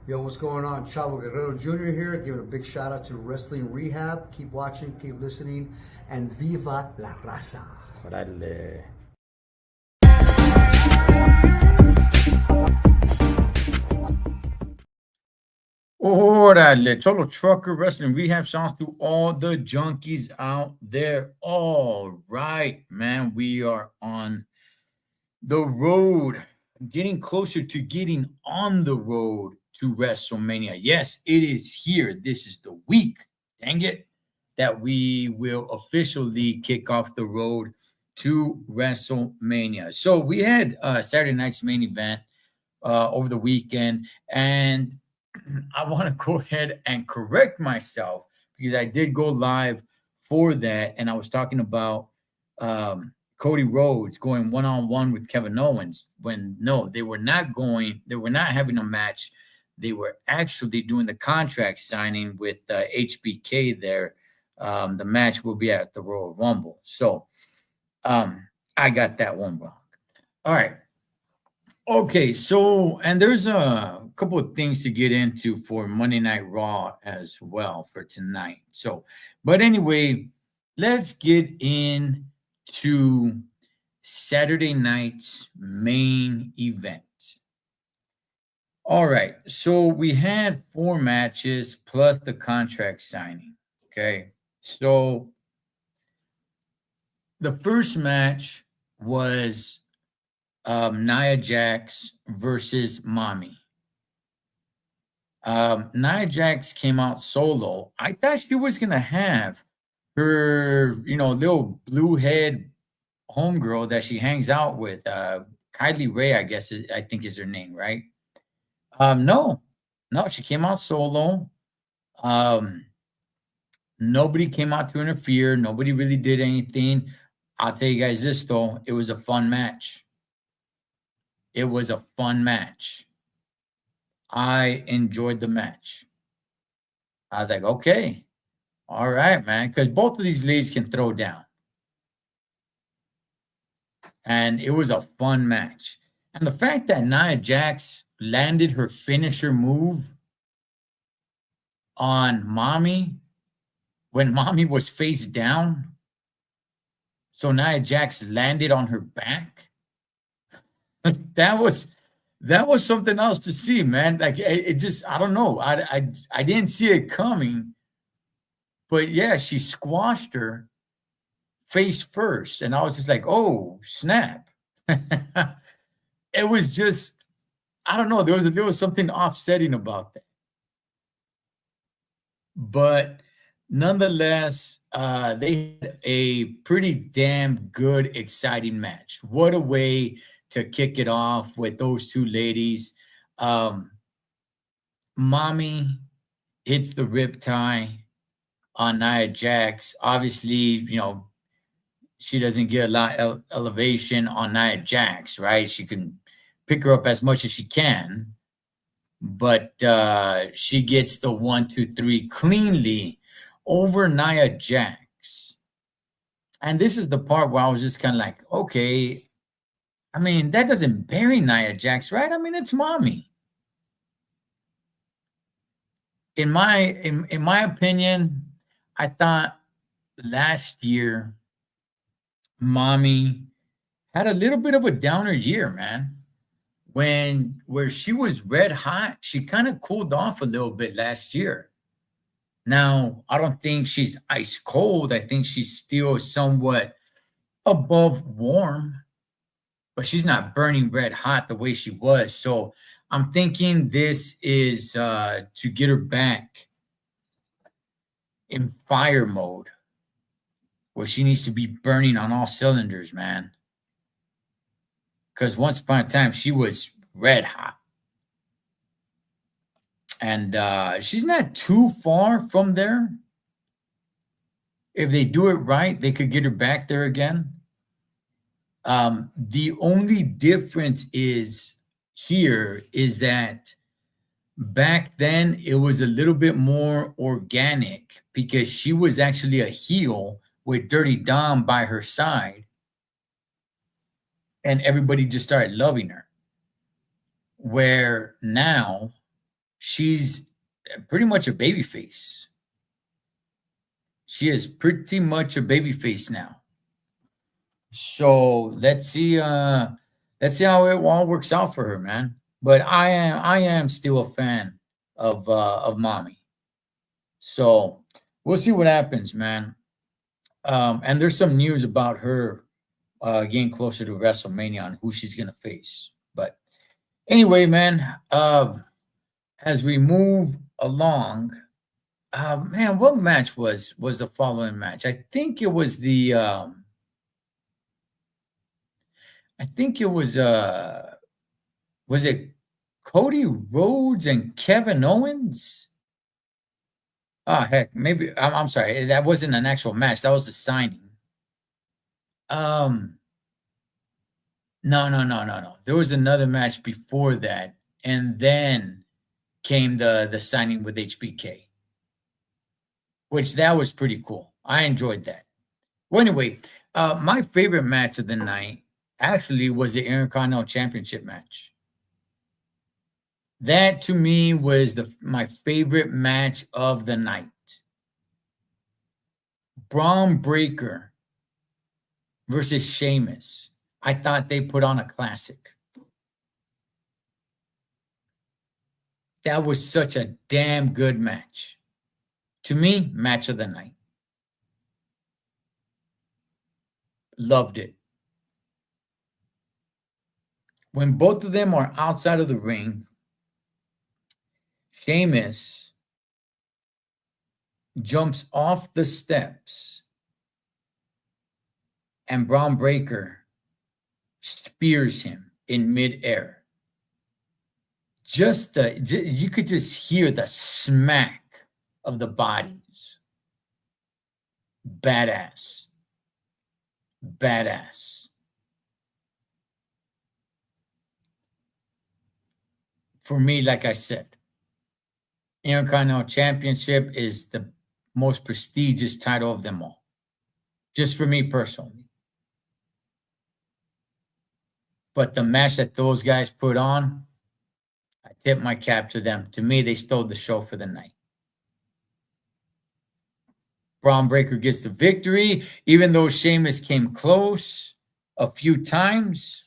Yo, what's going on? Chavo Guerrero Jr. here, giving a big shout out to Wrestling Rehab. Keep watching, keep listening, and viva la raza. Órale. Órale. Total Trucker Wrestling Rehab sounds to all the junkies out there. All right, man. We are on the road, getting closer to getting on the road to WrestleMania. Yes, it is here. This is the week, dang it, that we will officially kick off the road to WrestleMania. So we had Saturday night's main event over the weekend, and I want to go ahead and correct myself because I did go live for that, and I was talking about Cody Rhodes going one on one with Kevin Owens. When no, they were not going. They were not having a match. They were actually doing the contract signing with HBK there. The match will be at the Royal Rumble. So I got that one wrong. All right. Okay, so and there's a couple of things to get into for Monday Night Raw as well for tonight. So, but anyway, let's get into Saturday night's main event. All right, so we had 4 matches plus the contract signing. Okay, so the first match was Nia Jax versus Mommy. Nia Jax came out solo. I thought she was gonna have her, little blue head homegirl that she hangs out with, Kylie Ray, I guess I think is her name, right? No, no, she came out solo. Um, Nobody came out to interfere. Nobody really did anything. I'll tell you guys this though, it was a fun match. It was a fun match. I enjoyed the match. I was like, okay, all right, man, because both of these ladies can throw down. And it was a fun match. And the fact that Nia Jax landed her finisher move on Mommy when Mommy was face down, so Nia Jax landed on her back. that was something else to see, man. Like it just, I don't know. I didn't see it coming, but yeah, she squashed her face first, and I was just like, oh snap. It was just, I don't know. There was something offsetting about that, but nonetheless, they had a pretty damn good, exciting match. What a way to kick it off with those two ladies. Mommy hits the riptide on Nia Jax. Obviously, she doesn't get a lot of elevation on Nia Jax, right? She can pick her up as much as she can, but she gets the 1, 2, 3 cleanly over Nia Jax. And this is the part where I was just kind of like, okay, I mean, that doesn't bury Nia Jax, right? I mean, it's Mommy. In my opinion, I thought last year Mommy had a little bit of a downer year, man. Where she was red hot, she kind of cooled off a little bit last year. Now, I don't think she's ice cold. I think she's still somewhat above warm, but she's not burning red hot the way she was. So I'm thinking this is to get her back in fire mode where she needs to be burning on all cylinders, man. Because once upon a time, she was red hot. And she's not too far from there. If they do it right, they could get her back there again. The only difference is that back then it was a little bit more organic because she was actually a heel with Dirty Dom by her side. And everybody just started loving her. Where now she's pretty much a baby face. She is pretty much a baby face now. So let's see how it all works out for her, man. But I am still a fan of mommy. So we'll see what happens, man. And there's some news about her getting closer to WrestleMania on who she's gonna face. But anyway, man, as we move along, man, what match was the following match? I think it was was it Cody Rhodes and Kevin Owens? Oh heck, maybe I'm sorry, that wasn't an actual match. That was a signing. Um, no. There was another match before that, and then came the signing with HBK, which that was pretty cool. I enjoyed that. Well, anyway, my favorite match of the night actually was the Intercontinental Championship match. That to me was my favorite match of the night. Braun Breaker versus Sheamus. I thought they put on a classic. That was such a damn good match. To me, match of the night. Loved it. When both of them are outside of the ring, Sheamus jumps off the steps and Braun Breaker spears him in midair. You could just hear the smack of the bodies. Badass. For me, like I said, Intercontinental Championship is the most prestigious title of them all. Just for me personally. But the match that those guys put on, I tip my cap to them. To me, they stole the show for the night. Braun Breaker gets the victory, even though Sheamus came close a few times.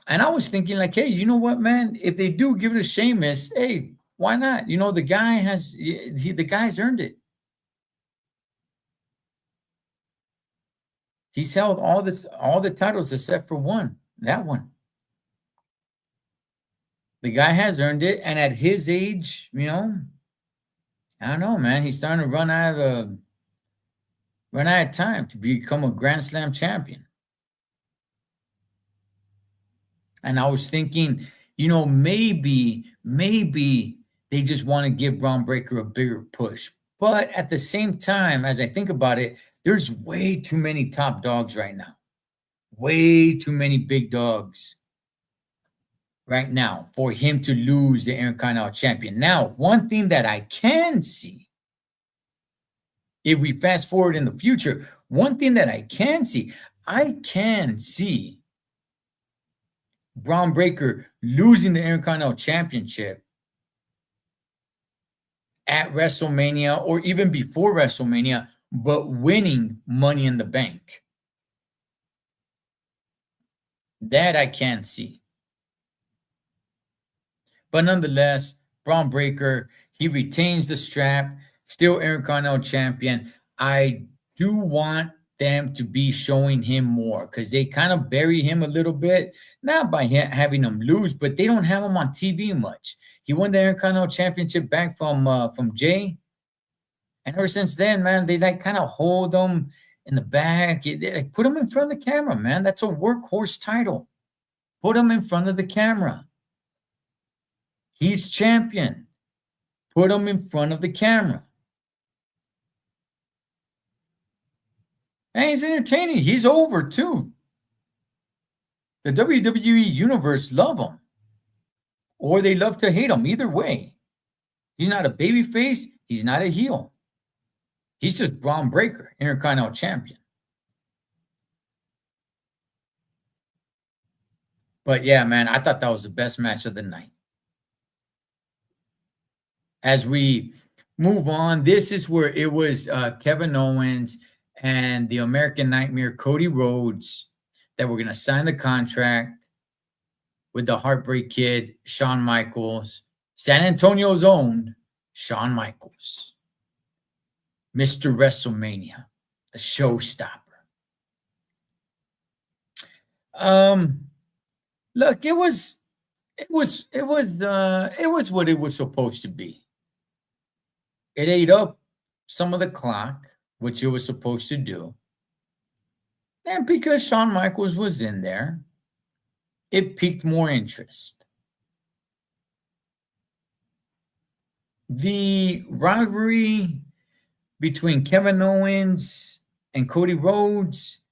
And I was thinking, like, hey, you know what, man? If they do give it to Sheamus, hey, why not? You know, the guy's earned it. He's held all the titles except for one, that one. The guy has earned it, and at his age, you know, I don't know, man. He's starting to run out of time to become a Grand Slam champion. And I was thinking, you know, maybe they just want to give Braun Breaker a bigger push. But at the same time, as I think about it, there's way too many top dogs right now. Way too many big dogs right now for him to lose the Intercontinental Champion. Now, one thing that I can see, if we fast forward in the future, one thing that I can see Braun Breaker losing the Intercontinental Championship at WrestleMania or even before WrestleMania, but winning Money in the Bank. That I can see. But nonetheless, Braun Breaker, he retains the strap, still Intercontinental Champion. I do want them to be showing him more because they kind of bury him a little bit, not by having him lose, but they don't have him on TV much. He won the Intercontinental Championship back from Jay. And ever since then, man, they like kind of hold him in the back. They like put him in front of the camera, man. That's a workhorse title. Put him in front of the camera. He's champion. Put him in front of the camera. And he's entertaining. He's over too. The WWE Universe love him. Or they love to hate him. Either way. He's not a babyface. He's not a heel. He's just Braun Breaker, Intercontinental Champion. But yeah, man, I thought that was the best match of the night. As we move on, this is where it was Kevin Owens and the American Nightmare Cody Rhodes that were going to sign the contract with the Heartbreak Kid, Shawn Michaels, San Antonio's own Shawn Michaels, Mr. WrestleMania, the showstopper. Look, it was what it was supposed to be. It ate up some of the clock, which it was supposed to do. And because Shawn Michaels was in there, it piqued more interest. The rivalry between Kevin Owens and Cody Rhodes,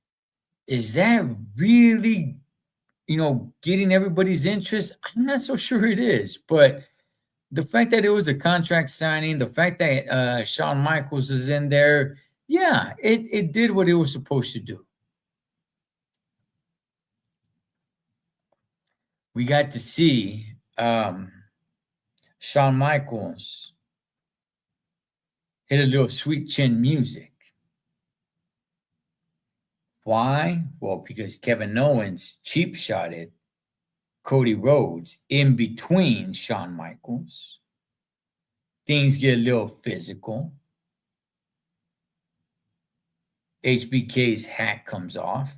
is that really, getting everybody's interest? I'm not so sure it is, but the fact that it was a contract signing, the fact that Shawn Michaels is in there, yeah, it did what it was supposed to do. We got to see Shawn Michaels hit a little sweet chin music. Why? Well, because Kevin Owens cheap shotted Cody Rhodes in between Shawn Michaels. Things get a little physical. HBK's hat comes off.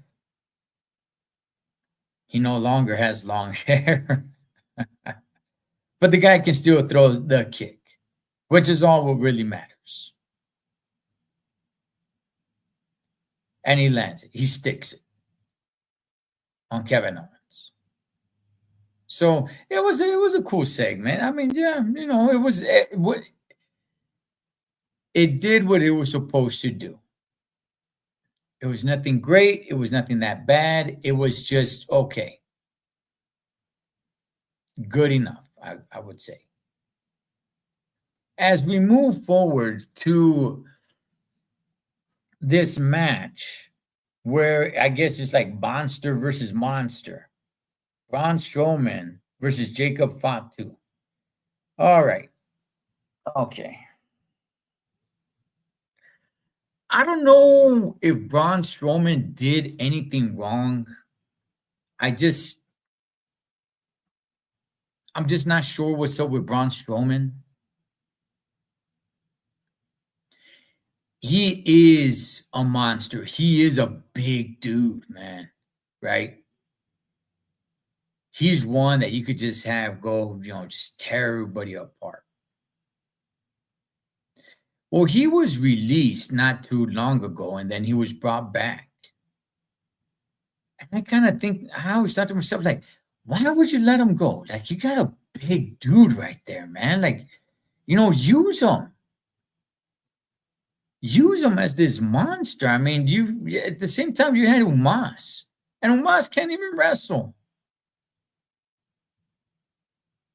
He no longer has long hair. But the guy can still throw the kick, which is all what really matters. And he lands it. He sticks it on Kevin Owens. So it was a cool segment. I mean, yeah, it did what it was supposed to do. It was nothing great. It was nothing that bad. It was just okay. Good enough, I would say. As we move forward to this match, where I guess it's like monster versus monster. Braun Strowman versus Jacob Fatu. All right. Okay. I don't know if Braun Strowman did anything wrong. I'm just not sure what's up with Braun Strowman. He is a monster. He is a big dude, man. Right? He's one that you could just have go, just tear everybody apart. Well, he was released not too long ago, and then he was brought back. And I kind of think, I always thought to myself, like, why would you let him go? Like, you got a big dude right there, man. Like, use him. Use him as this monster. I mean, at the same time, you had Umas, and Umas can't even wrestle.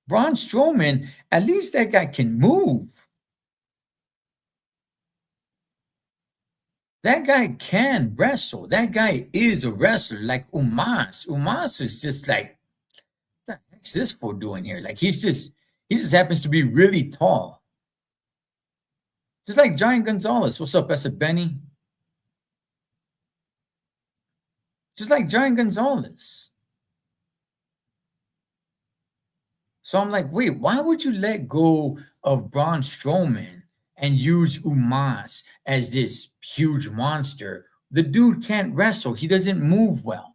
Braun Strowman, at least that guy can move. That guy can wrestle. That guy is a wrestler like Umas. Umas is just like, what the heck's this fool doing here? Like, he just happens to be really tall. Just like Giant Gonzalez. What's up, Essa Benny? Just like Giant Gonzalez. So I'm like, wait, why would you let go of Braun Strowman and use Umas as this huge monster? The dude can't wrestle. He doesn't move well.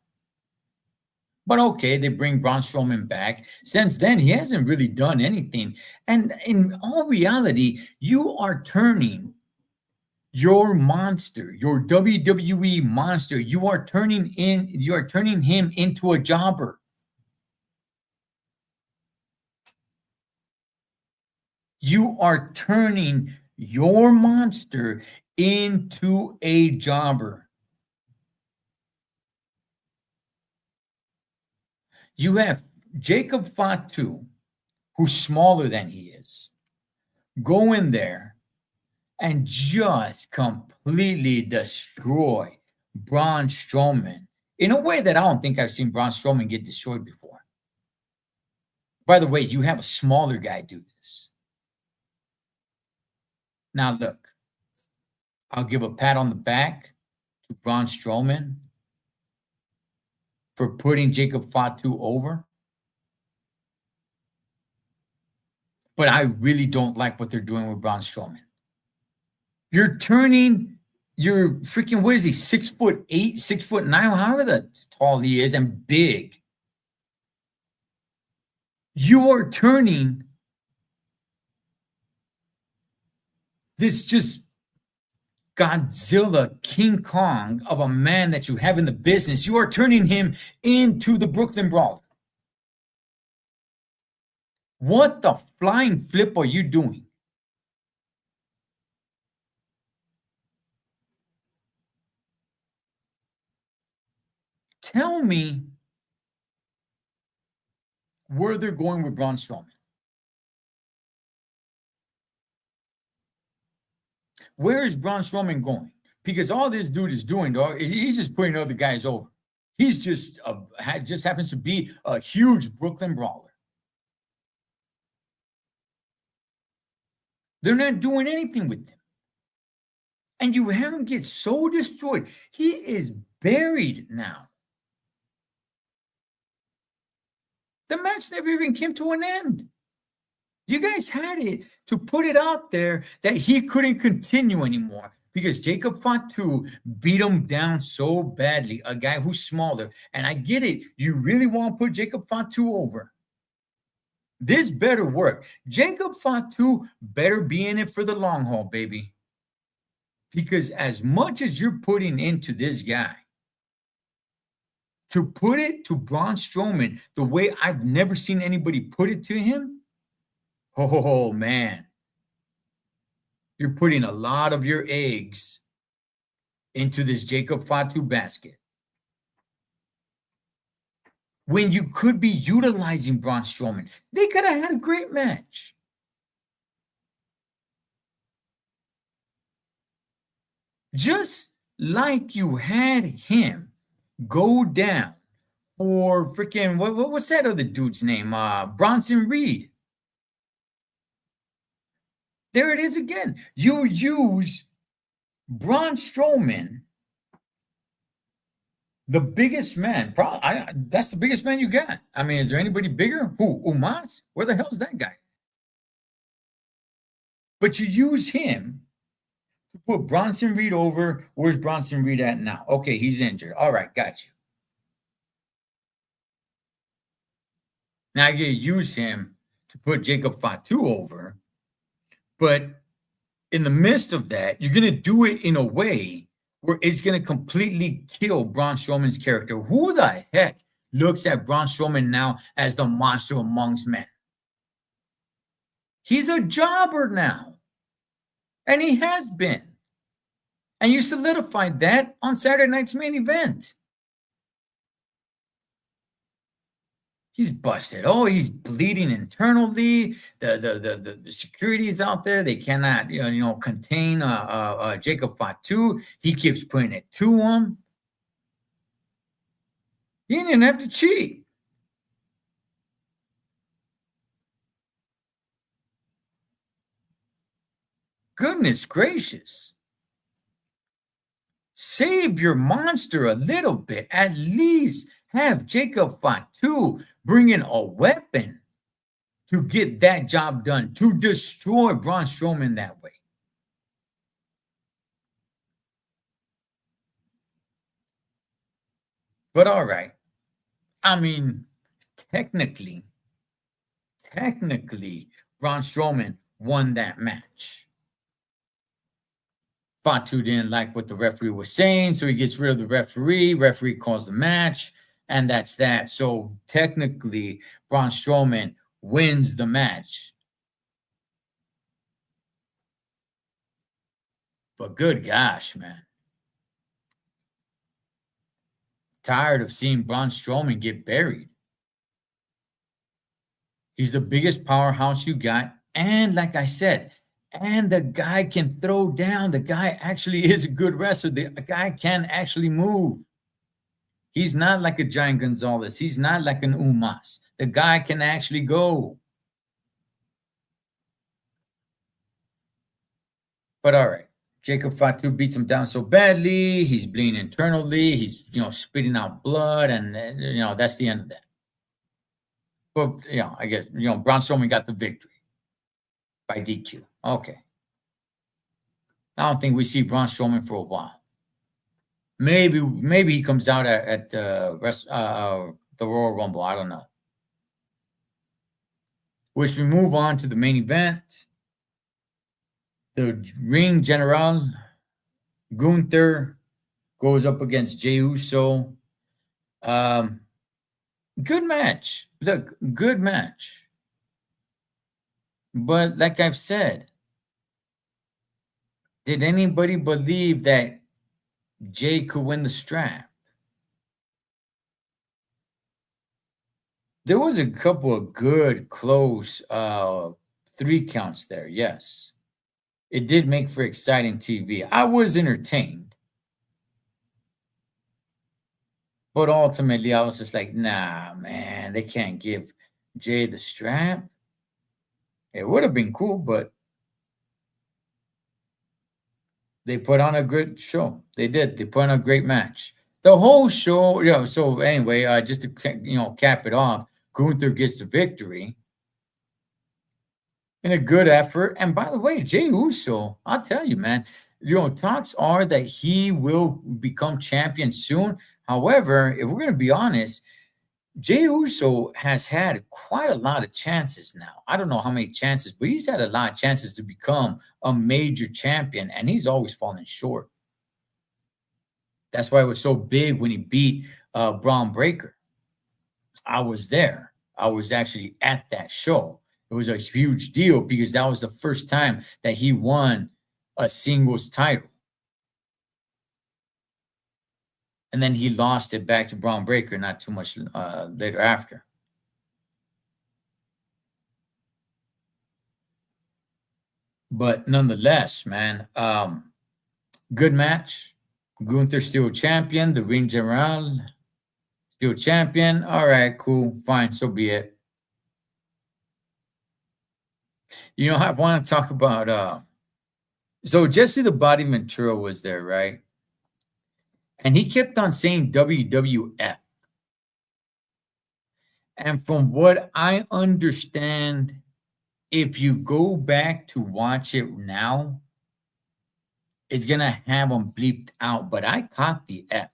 But okay, they bring Braun Strowman back. Since then, he hasn't really done anything. And in all reality, you are turning your monster, your WWE monster, you are turning him into a jobber. You are turning your monster into a jobber. You have Jacob Fatu, who's smaller than he is, go in there and just completely destroy Braun Strowman in a way that I don't think I've seen Braun Strowman get destroyed before. By the way, you have a smaller guy do this. Now, look, I'll give a pat on the back to Braun Strowman for putting Jacob Fatu over. But I really don't like what they're doing with Braun Strowman. You're turning your freaking, what is he, 6'8", 6'9", however tall he is, and big. You are turning this just Godzilla, King Kong of a man that you have in the business. You are turning him into the Brooklyn Brawler. What the flying flip are you doing? Tell me where they're going with Braun Strowman. Where is Braun Strowman going? Because all this dude is doing, dog, he's just putting other guys over. He's just happens to be a huge Brooklyn Brawler. They're not doing anything with him. And you have him get so destroyed. He is buried now. The match never even came to an end. You guys had it to put it out there that he couldn't continue anymore because Jacob Fatu beat him down so badly, a guy who's smaller. And I get it. You really want to put Jacob Fatu over. This better work. Jacob Fatu better be in it for the long haul, baby. Because as much as you're putting into this guy, to put it to Braun Strowman the way I've never seen anybody put it to him, oh, man. You're putting a lot of your eggs into this Jacob Fatu basket. When you could be utilizing Braun Strowman, they could have had a great match. Just like you had him go down for freaking, what's that other dude's name? Bronson Reed. There it is again. You use Braun Strowman, the biggest man. That's the biggest man you got. I mean, is there anybody bigger? Who? Umas? Where the hell is that guy? But you use him to put Bronson Reed over. Where's Bronson Reed at now? Okay, he's injured. All right, got you. Now you use him to put Jacob Fatu over. But in the midst of that, you're going to do it in a way where it's going to completely kill Braun Strowman's character. Who the heck looks at Braun Strowman now as the monster amongst men? He's a jobber now. And he has been. And you solidified that on Saturday night's main event. He's busted. Oh, he's bleeding internally. The security is out there. They cannot, contain Jacob Fatu. He keeps putting it to him. He didn't have to cheat. Goodness gracious. Save your monster a little bit. At least have Jacob Fatu bring in a weapon to get that job done, to destroy Braun Strowman that way. But all right. I mean, technically, Braun Strowman won that match. Fatu didn't like what the referee was saying, so he gets rid of the referee. Referee calls the match, and that's that. So technically, Braun Strowman wins the match. But good gosh, man. Tired of seeing Braun Strowman get buried. He's the biggest powerhouse you got. And like I said, and the guy can throw down. The guy actually is a good wrestler. The guy can actually move. He's not like a Giant Gonzalez. He's not like an Umas. The guy can actually go. But all right. Jacob Fatu beats him down so badly. He's bleeding internally. He's, spitting out blood. And, that's the end of that. But, I guess, Braun Strowman got the victory by DQ. Okay. I don't think we see Braun Strowman for a while. Maybe he comes out at the Royal Rumble. I don't know. Which we move on to the main event. The Ring General Gunther goes up against Jey Uso. Good match. Look, good match. But like I've said, did anybody believe that Jey could win the strap? There was a couple of good, close 3 counts there, yes. It did make for exciting TV. I was entertained. But ultimately, I was just like, nah, man, they can't give Jey the strap. It would have been cool, but they put on a good show. They did. They put on a great match. The whole show, so anyway, just to, cap it off, Gunther gets the victory in a good effort. And by the way, Jey Uso, I'll tell you, man, talks are that he will become champion soon. However, if we're going to be honest, Jey Uso has had quite a lot of chances now. I don't know how many chances, but he's had a lot of chances to become a major champion, and he's always fallen short. That's why it was so big when he beat Braun Breaker. I was there. I was actually at that show. It was a huge deal because that was the first time that he won a singles title. And then he lost it back to Braun Breaker not too much later after. But nonetheless, man, good match. Gunther still champion. The Ring General still champion. All right, cool, fine, so be it. I want to talk about so Jesse the Body Ventura was there, right? And he kept on saying WWF. And from what I understand, if you go back to watch it now, it's going to have them bleeped out. But I caught the F.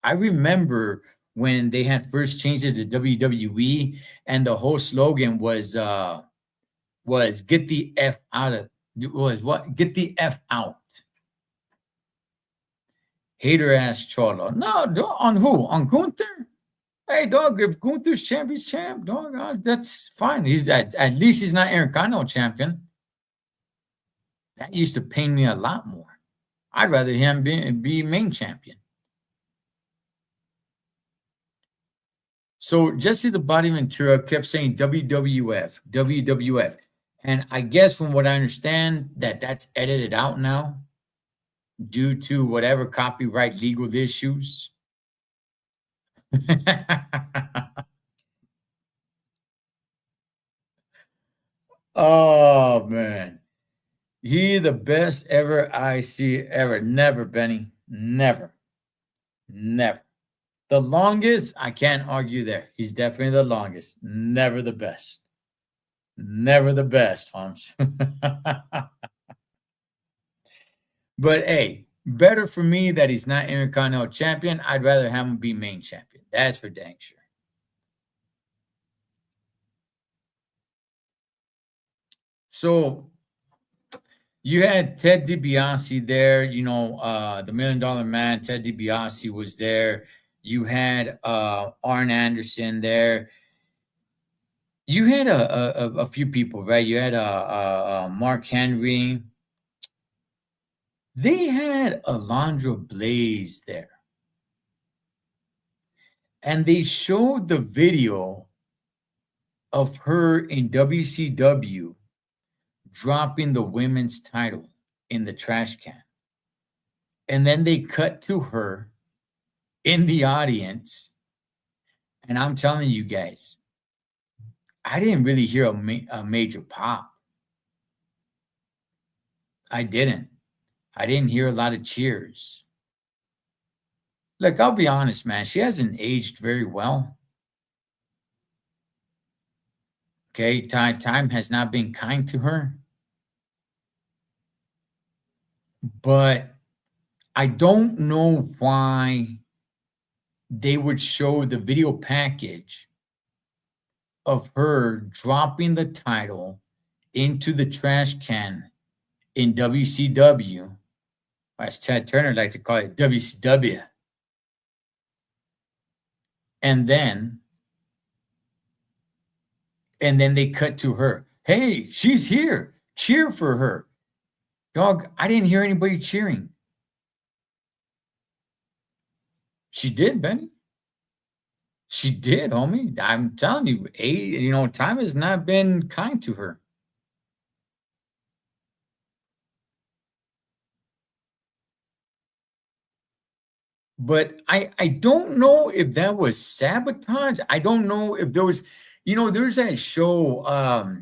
I remember when they had first changed it to WWE, and the whole slogan was get the F out of, was what? Get the F out. Hater ass Cholo. No, on who? On Gunther? Hey, dog, if Gunther's champ, he's champ, dog. That's fine. He's at least he's not Intercontinental champion. That used to pain me a lot more. I'd rather him be main champion. So Jesse the Body Ventura kept saying WWF, WWF. And I guess from what I understand, that's edited out now due to whatever copyright legal issues. Oh, man. He the best ever I see ever. Never, Benny. Never. Never. The longest, I can't argue there. He's definitely the longest. Never the best. Never the best, Holmes. But hey, better for me that he's not Intercontinental champion. I'd rather have him be main champion. That's for dang sure. So you had Ted DiBiase there, the $1 Million Man. Ted DiBiase was there. You had Arn Anderson there. You had a few people, right? You had Mark Henry. They had Alondra Blaze there. And they showed the video of her in WCW dropping the women's title in the trash can. And then they cut to her in the audience. And I'm telling you guys, I didn't really hear a major pop. I didn't. I didn't hear a lot of cheers. Look, I'll be honest, man. She hasn't aged very well. Okay, time has not been kind to her. But I don't know why they would show the video package of her dropping the title into the trash can in WCW, as Ted Turner liked to call it, WCW. And then they cut to her. Hey, she's here. Cheer for her. Dog, I didn't hear anybody cheering. She did, Benny. She did, homie. I'm telling you, time has not been kind to her. But I don't know if that was sabotage. I don't know if there was, there's that show.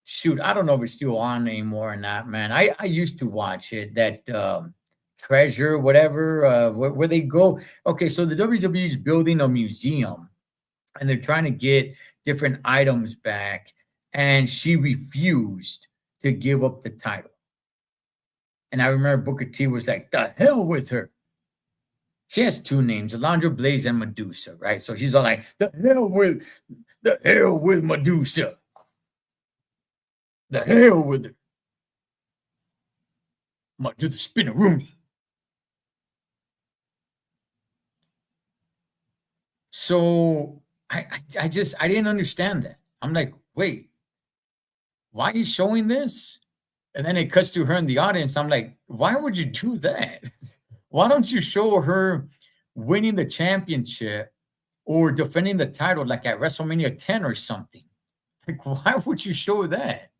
Shoot, I don't know if it's still on anymore or not, man. I used to watch it. That Treasure, whatever, where they go. Okay, so the WWE is building a museum, and they're trying to get different items back, and she refused to give up the title. And I remember Booker T was like, "The hell with her." She has two names, Alundra Blaze and Medusa, right? So she's all like, the hell with Medusa. The hell with her. I'm gonna do the spinneroonie. So I didn't understand that. I'm like, wait, why are you showing this? And then it cuts to her in the audience. I'm like, why would you do that? Why don't you show her winning the championship or defending the title like at WrestleMania 10 or something? Like, why would you show that?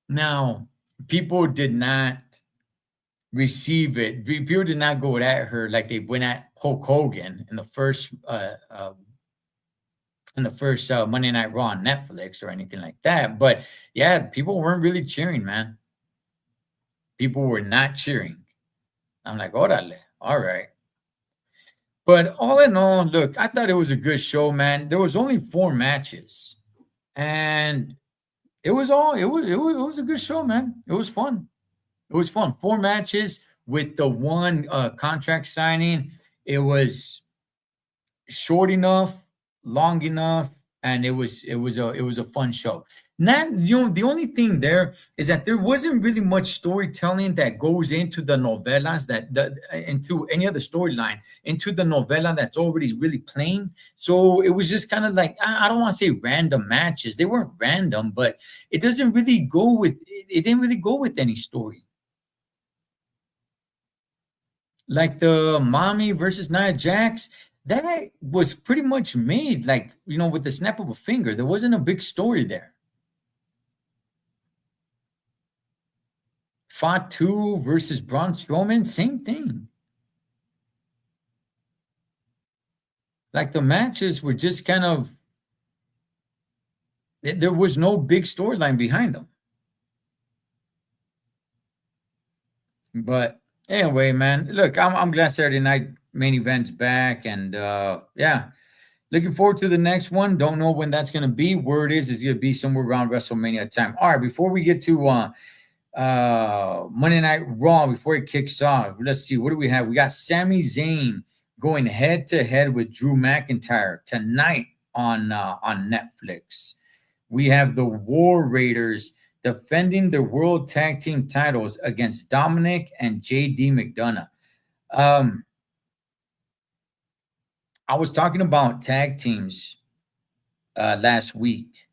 Now, people did not receive it. People did not go at her like they went at Hulk Hogan in the first Monday Night Raw on Netflix or anything like that. But yeah, people weren't really cheering, man. People were not cheering. I'm like, orale, all right. But all in all, look, I thought it was a good show, man. There was only 4 matches, and it was a good show, man. It was fun. It was fun. 4 matches with the one contract signing. It was short enough, long enough, and it was a fun show. Not, the only thing there is that there wasn't really much storytelling that goes into the novelas into any other storyline into the novella that's already really playing. So it was just kind of like, I don't want to say random matches. They weren't random, but it doesn't really go with it didn't really go with any story. Like the Mommy versus Nia Jax, that was pretty much made like, with the snap of a finger. There wasn't a big story there. Fatu versus Braun Strowman, same thing. Like the matches were just kind of, there was no big storyline behind them. But anyway, man, look, I'm glad Saturday night main event's back, and yeah, looking forward to the next one. Don't know when that's gonna be. Word is it's gonna be somewhere around WrestleMania time. All right, before we get to Monday Night Raw, before it kicks off, let's see, what do we have? We got Sami Zayn going head to head with Drew McIntyre tonight on Netflix. We have the War Raiders defending their World Tag Team titles against Dominic and JD McDonough. I was talking about tag teams last week,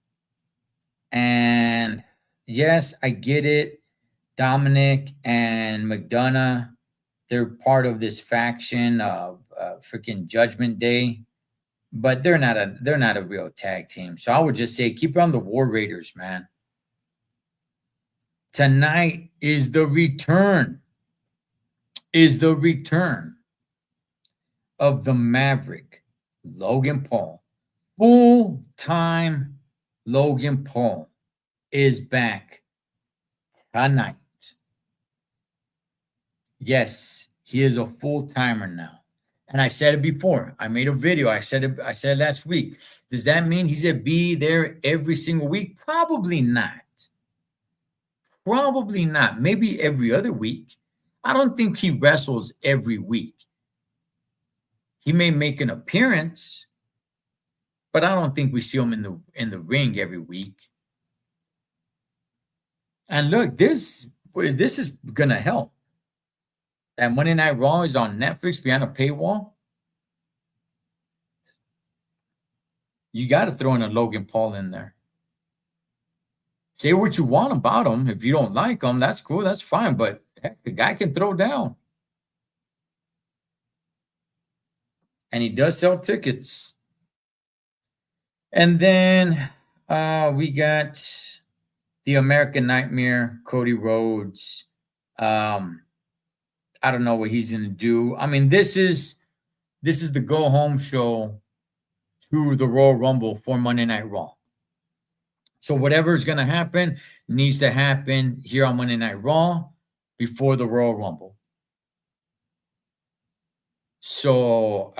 and yes, I get it. Dominic and McDonough, they're part of this faction of freaking Judgment Day, but they're not a real tag team. So I would just say keep it on the War Raiders, man. Tonight is the return of the Maverick, Logan Paul, full-time Logan Paul. is back tonight. Yes, he is a full-timer now. And I said it before. I made a video. I said it last week. Does that mean he's gonna be there every single week? Probably not. Probably not. Maybe every other week. I don't think he wrestles every week. He may make an appearance, but I don't think we see him in the ring every week. And look, this is gonna help. That Monday Night Raw is on Netflix behind a paywall. You got to throw in a Logan Paul in there. Say what you want about him. If you don't like him, that's cool. That's fine. But heck, the guy can throw down. And he does sell tickets. And then we got the American Nightmare, Cody Rhodes. I don't know what he's going to do. I mean, this is the go-home show to the Royal Rumble for Monday Night Raw. So whatever is going to happen needs to happen here on Monday Night Raw before the Royal Rumble. So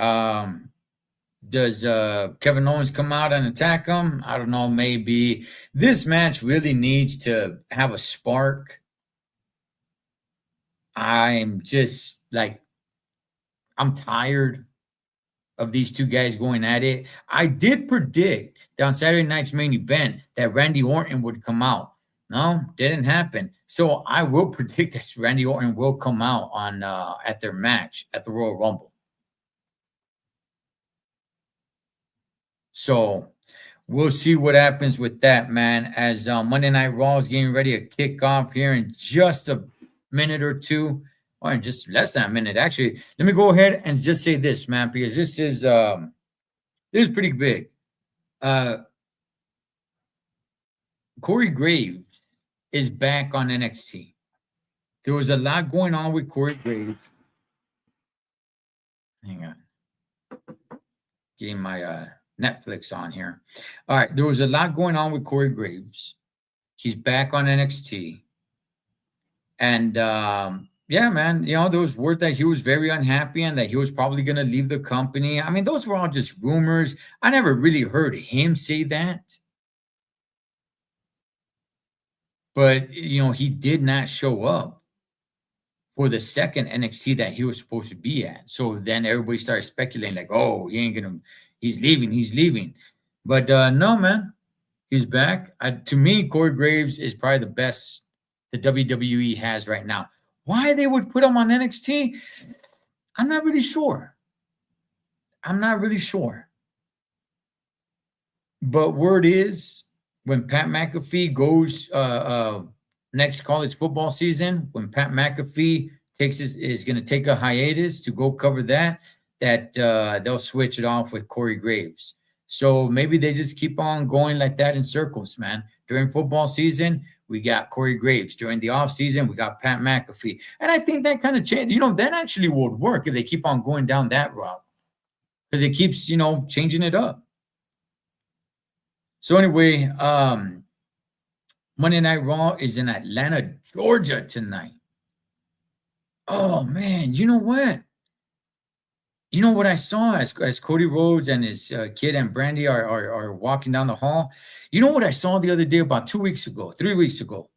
does Kevin Owens come out and attack him? I don't know. Maybe this match really needs to have a spark. I'm just like, I'm tired of these two guys going at it. I did predict that on Saturday night's main event that Randy Orton would come out. No, didn't happen. So I will predict that Randy Orton will come out on at their match at the Royal Rumble. So we'll see what happens with that, man, as Monday Night Raw is getting ready to kick off here in just a minute or two, or in just less than a minute. Actually, let me go ahead and just say this, man, because this is pretty big. Corey Graves is back on NXT. There was a lot going on with Corey Graves. Hang on. Getting my Netflix on here. All right. There was a lot going on with Corey Graves. He's back on NXT. And yeah, man, you know, there was word that he was very unhappy and that he was probably going to leave the company. I mean, those were all just rumors. I never really heard him say that. But, you know, he did not show up for the second NXT that he was supposed to be at. So then everybody started speculating like, oh, he's leaving. But no, man, he's back. To me, Corey Graves is probably the best the WWE has right now. Why they would put him on NXT, I'm not really sure. But word is, when Pat McAfee goes next college football season, when Pat McAfee is going to take a hiatus to go cover that they'll switch it off with Corey Graves. So maybe they just keep on going like that in circles, man. During football season, we got Corey Graves. During the offseason, we got Pat McAfee. And I think that kind of change, that actually would work if they keep on going down that route. Because it keeps, changing it up. So anyway, Monday Night Raw is in Atlanta, Georgia tonight. Oh, man, you know what? You know what I saw as Cody Rhodes and his kid and Brandy are walking down the hall? You know what I saw the other day about 3 weeks ago,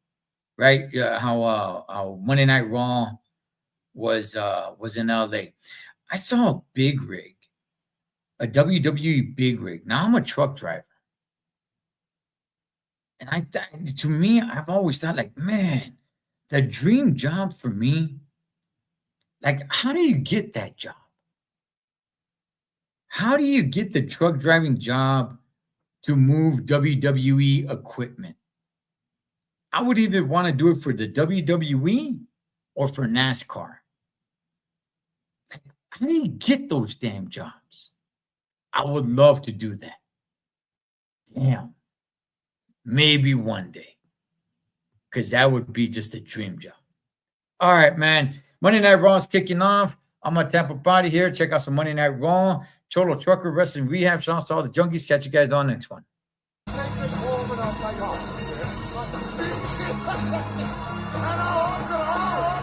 right? How Monday Night Raw was in LA. I saw a big rig, a WWE big rig. Now I'm a truck driver. And to me, I've always thought like, man, the dream job for me, like, how do you get that job? How do you get the truck driving job to move WWE equipment? I would either want to do it for the WWE or for NASCAR. How do you get those damn jobs? I would love to do that. Damn. Maybe one day. Because that would be just a dream job. All right, man. Monday Night Raw is kicking off. I'm going to tap a body here. Check out some Monday Night Raw. Cholo Trucker Wrestling Rehab. Shout out to all the junkies. Catch you guys on the next one. Pinche. Ah, no, otro.